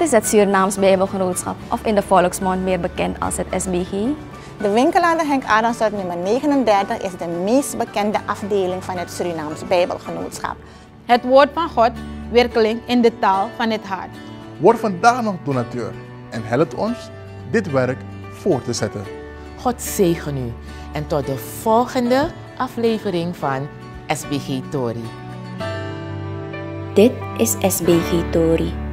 is het Surinaams Bijbelgenootschap, of in de volksmond meer bekend als het SBG? De winkel aan de Henk Adamstraat nummer 39 is de meest bekende afdeling van het Surinaams Bijbelgenootschap. Het woord van God, werkelijk in de taal van het hart. Word vandaag nog donateur en helpt ons dit werk voor te zetten. God zegen u en tot de volgende aflevering van SBG Tori. Dit is SBG Tori.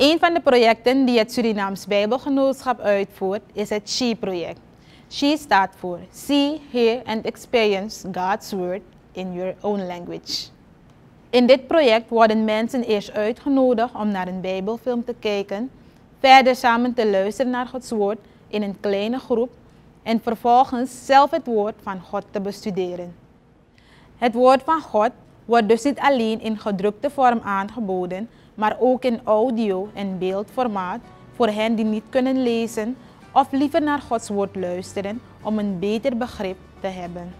Een van de projecten die het Surinaams Bijbelgenootschap uitvoert is het SHE-project. SHE staat voor See, Hear and Experience God's Word in Your Own Language. In dit project worden mensen eerst uitgenodigd om naar een Bijbelfilm te kijken, verder samen te luisteren naar Gods Woord in een kleine groep en vervolgens zelf het Woord van God te bestuderen. Het Woord van God wordt dus niet alleen in gedrukte vorm aangeboden, maar ook in audio- en beeldformaat voor hen die niet kunnen lezen of liever naar Gods Woord luisteren om een beter begrip te hebben.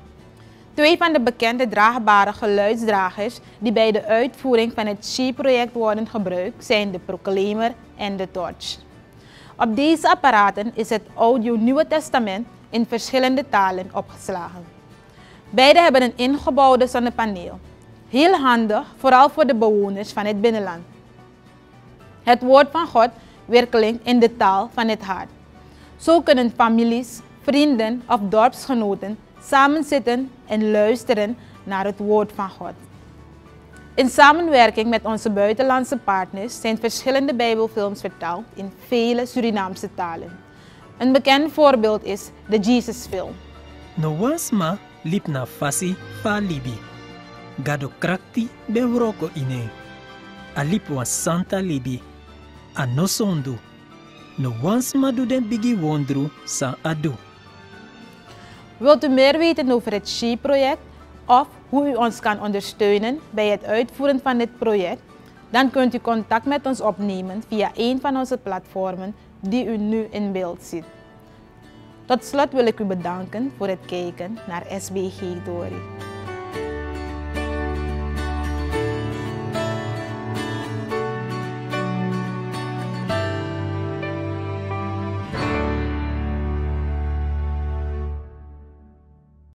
Twee van de bekende draagbare geluidsdragers die bij de uitvoering van het SHE-project worden gebruikt zijn de Proclaimer en de Torch. Op deze apparaten is het audio Nieuwe Testament in verschillende talen opgeslagen. Beide hebben een ingebouwde zonnepaneel. Heel handig, vooral voor de bewoners van het binnenland. Het woord van God werkelijk in de taal van het hart. Zo kunnen families, vrienden of dorpsgenoten samen zitten en luisteren naar het woord van God. In samenwerking met onze buitenlandse partners zijn verschillende Bijbelfilms vertaald in vele Surinaamse talen. Een bekend voorbeeld is de Jesus-film. No wasma lip na fasi fa libi. Gado krakti bevroko ine. Alip was santa libi. Anosondu. No wasma do den bigi wondru sa adu. Wilt u meer weten over het SHE-project of hoe u ons kan ondersteunen bij het uitvoeren van dit project? Dan kunt u contact met ons opnemen via een van onze platformen die u nu in beeld ziet. Tot slot wil ik u bedanken voor het kijken naar SBG Tori.